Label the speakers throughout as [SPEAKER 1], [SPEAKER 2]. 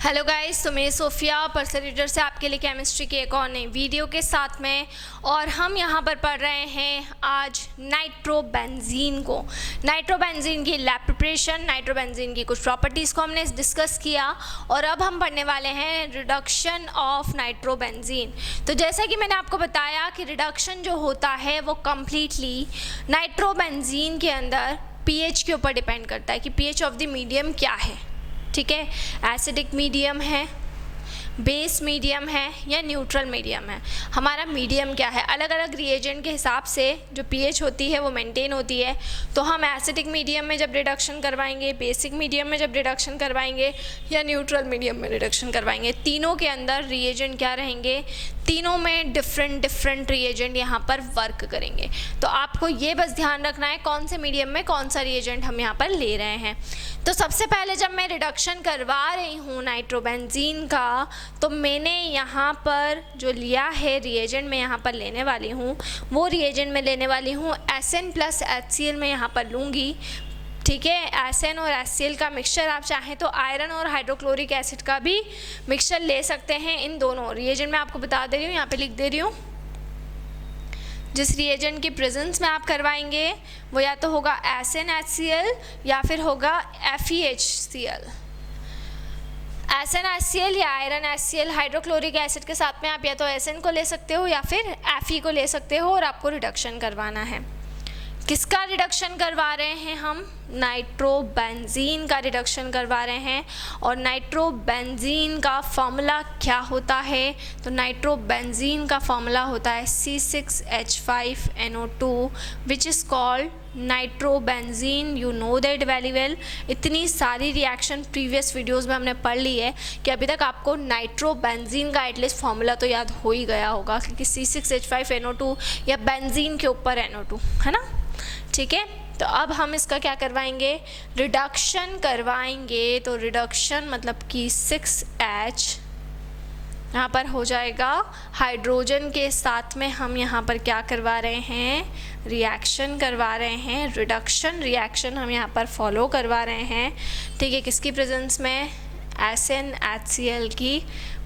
[SPEAKER 1] Hello guys, तो मैं Sophia परसरीडर से आपके लिए केमिस्ट्री की एक और नई वीडियो के साथ में, और हम यहाँ पर पढ़ रहे हैं आज नाइट्रोबेंजीन को। नाइट्रोबेंजीन की लैब प्रिपरेशन, नाइट्रोबेंजीन की कुछ प्रॉपर्टीज़ को हमने डिस्कस किया और अब हम पढ़ने वाले हैं रिडक्शन ऑफ नाइट्रोबेंजीन। तो जैसा कि मैंने आपको बताया कि रिडक्शन जो होता है वो कम्प्लीटली नाइट्रोबेंजीन के अंदर पीएच के ऊपर डिपेंड करता है कि पीएच ऑफ द मीडियम क्या है। ठीक है, एसिडिक मीडियम है, बेस मीडियम है या न्यूट्रल मीडियम है। हमारा मीडियम क्या है, अलग अलग रिएजेंट के हिसाब से जो पीएच होती है वो मेंटेन होती है। तो हम एसिडिक मीडियम में जब रिडक्शन करवाएंगे, बेसिक मीडियम में जब रिडक्शन करवाएंगे या न्यूट्रल मीडियम में रिडक्शन करवाएंगे, तीनों के अंदर रिएजेंट क्या रहेंगे, तीनों में डिफरेंट रिएजेंट यहाँ पर वर्क करेंगे। तो आपको ये बस ध्यान रखना है कौन से मीडियम में कौन सा रिएजेंट हम यहाँ पर ले रहे हैं। तो सबसे पहले जब मैं रिडक्शन करवा रही हूँ नाइट्रोबेंजीन का, तो मैंने यहाँ पर जो लिया है रिएजेंट मैं यहाँ पर लेने वाली हूँ, वो रिएजेंट मैं लेने वाली हूँ SN प्लस HCl मैं यहाँ पर लूँगी। ठीक है, SN और HCl का मिक्सचर, आप चाहें तो आयरन और हाइड्रोक्लोरिक एसिड का भी मिक्सचर ले सकते हैं। इन दोनों रिएजेंट मैं आपको बता दे रही हूँ, यहाँ पे लिख दे रही हूँ। जिस रिएजेंट की प्रेजेंस में आप करवाएंगे वो या तो होगा SnHCl या फिर होगा FeHCl। SnHCl या आयरन HCl हाइड्रोक्लोरिक एसिड के साथ में आप या तो SN को ले सकते हो या फिर Fe को ले सकते हो, और आपको रिडक्शन करवाना है। किसका रिडक्शन करवा रहे हैं हम? नाइट्रोबेंजीन का रिडक्शन करवा रहे हैं। और नाइट्रोबेंजीन का फॉर्मूला क्या होता है? तो नाइट्रोबेंजीन का फॉर्मूला होता है C6H5NO2 which is called nitrobenzene. You know that very well. इतनी सारी रिएक्शन प्रीवियस वीडियोस में हमने पढ़ ली है कि अभी तक आपको नाइट्रोबेंजीन का एटलीस्ट फॉर्मूला तो याद हो ही गया होगा, क्योंकि C6H5NO2 या बेंजीन के ऊपर NO2 है ना। ठीक है, तो अब हम इसका क्या करवाएंगे, रिडक्शन करवाएंगे। तो रिडक्शन मतलब कि 6H यहाँ पर हो जाएगा, हाइड्रोजन के साथ में हम यहाँ पर क्या करवा रहे हैं, रिएक्शन करवा रहे हैं, रिडक्शन रिएक्शन हम यहाँ पर फॉलो करवा रहे हैं। ठीक है, किसकी प्रेजेंस में? SnHCl की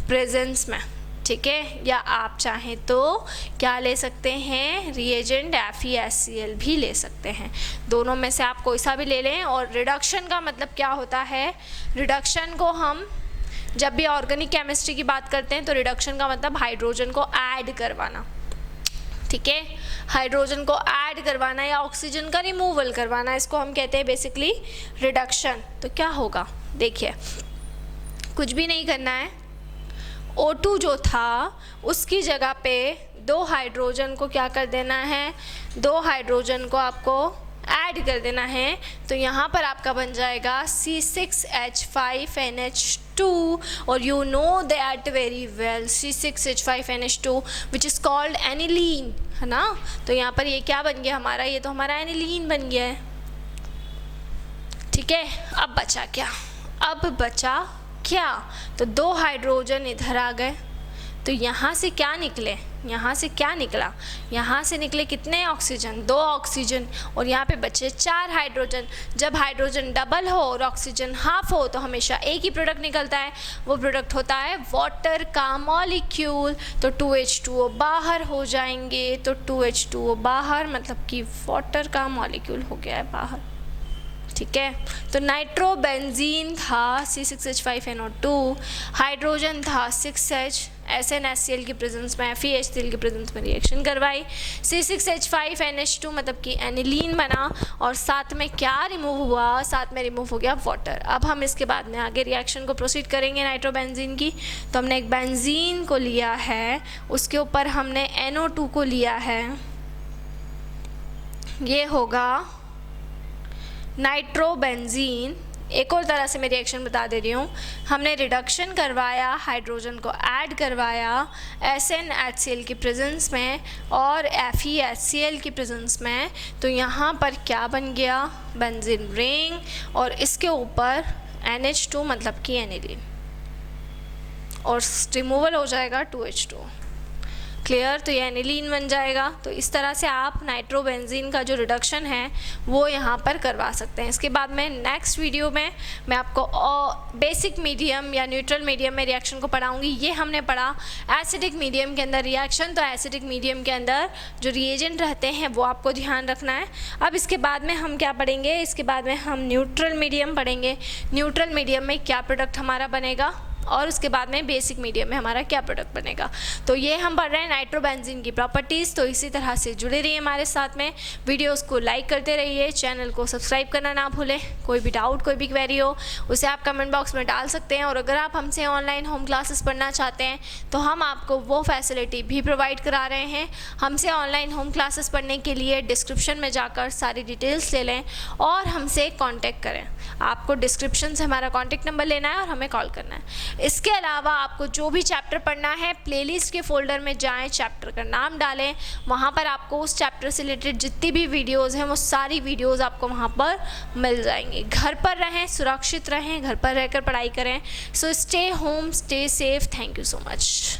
[SPEAKER 1] प्रेजेंस में। ठीक है, या आप चाहें तो क्या ले सकते हैं, रिएजेंट FeHCl भी ले सकते हैं। दोनों में से आप कोई सा भी ले लें। और रिडक्शन का मतलब क्या होता है, रिडक्शन को हम जब भी ऑर्गेनिक केमिस्ट्री की बात करते हैं तो रिडक्शन का मतलब हाइड्रोजन को ऐड करवाना। ठीक है, हाइड्रोजन को ऐड करवाना या ऑक्सीजन का रिमूवल करवाना, इसको हम कहते हैं बेसिकली रिडक्शन। तो क्या होगा, देखिए कुछ भी नहीं करना है। O2 जो था उसकी जगह पे 2 हाइड्रोजन को क्या कर देना है, 2 हाइड्रोजन को आपको ऐड कर देना है। तो यहाँ पर आपका बन जाएगा C6H5NH2, और you know that very well C6H5NH2 which is called aniline, है ना। तो यहाँ पर ये क्या बन गया हमारा, ये तो हमारा एनिलीन बन गया है। ठीक है, अब बचा क्या, अब बचा क्या, तो 2 हाइड्रोजन इधर आ गए। तो यहाँ से क्या निकले, यहाँ से क्या निकला, यहाँ से निकले कितने ऑक्सीजन, 2 ऑक्सीजन, और यहाँ पे बचे 4 हाइड्रोजन। जब हाइड्रोजन डबल हो और ऑक्सीजन हाफ हो तो हमेशा एक ही प्रोडक्ट निकलता है, वो प्रोडक्ट होता है वाटर का मॉलिक्यूल। तो 2H2O बाहर हो जाएंगे, तो 2H2O बाहर मतलब कि वाटर का मॉलिक्यूल हो गया है बाहर। ठीक है, तो नाइट्रोबेंजीन था C6H5NO2, हाइड्रोजन था 6H, SnHCl की प्रेजेंस में FeHCl की प्रेजेंस में रिएक्शन करवाई, C6H5NH2 मतलब कि एनिलीन बना, और साथ में क्या रिमूव हुआ, साथ में रिमूव हो गया वाटर। अब हम इसके बाद में आगे रिएक्शन को प्रोसीड करेंगे नाइट्रोबेंजीन की। तो हमने एक बेंजीन को लिया है, उसके ऊपर हमने NO2 को लिया है, ये होगा नाइट्रोबेंजीन। एक और तरह से मैं रिएक्शन बता दे रही हूँ, हमने रिडक्शन करवाया, हाइड्रोजन को ऐड करवाया SnHCl की प्रेजेंस में और FeHCl की प्रेजेंस में। तो यहाँ पर क्या बन गया, बेंजीन रिंग, और इसके ऊपर NH2 मतलब कि एनिलीन, और रिमूवल हो जाएगा 2H2। क्लियर, तो ये एनिलीन बन जाएगा। तो इस तरह से आप नाइट्रोबेंजीन का जो रिडक्शन है वो यहाँ पर करवा सकते हैं। इसके बाद में नेक्स्ट वीडियो में मैं आपको बेसिक मीडियम या न्यूट्रल मीडियम में रिएक्शन को पढ़ाऊँगी। ये हमने पढ़ा एसिडिक मीडियम के अंदर रिएक्शन, तो एसिडिक मीडियम के अंदर जो रिएजेंट रहते हैं वो आपको ध्यान रखना है। अब इसके बाद में हम क्या पढ़ेंगे, इसके बाद में हम न्यूट्रल मीडियम पढ़ेंगे। न्यूट्रल मीडियम में क्या प्रोडक्ट हमारा बनेगा और उसके बाद में बेसिक मीडियम में हमारा क्या प्रोडक्ट बनेगा। तो ये हम पढ़ रहे हैं नाइट्रोबेंजीन की प्रॉपर्टीज़। तो इसी तरह से जुड़े रहिए हमारे साथ में, वीडियोस को लाइक करते रहिए, चैनल को सब्सक्राइब करना ना भूलें। कोई भी डाउट, कोई भी क्वेरी हो उसे आप कमेंट बॉक्स में डाल सकते हैं। और अगर आप हमसे ऑनलाइन होम क्लासेस पढ़ना चाहते हैं तो हम आपको वो फैसिलिटी भी प्रोवाइड करा रहे हैं। हमसे ऑनलाइन होम क्लासेस पढ़ने के लिए डिस्क्रिप्शन में जाकर सारी डिटेल्स ले लें और हमसे कॉन्टैक्ट करें। आपको डिस्क्रिप्शन से हमारा कॉन्टैक्ट नंबर लेना है और हमें कॉल करना है। इसके अलावा आपको जो भी चैप्टर पढ़ना है प्लेलिस्ट के फोल्डर में जाएं, चैप्टर का नाम डालें, वहाँ पर आपको उस चैप्टर से रिलेटेड जितनी भी वीडियोस हैं वो सारी वीडियोस आपको वहाँ पर मिल जाएंगी। घर पर रहें, सुरक्षित रहें, घर पर रहकर पढ़ाई करें। So stay home, stay safe. Thank you so much.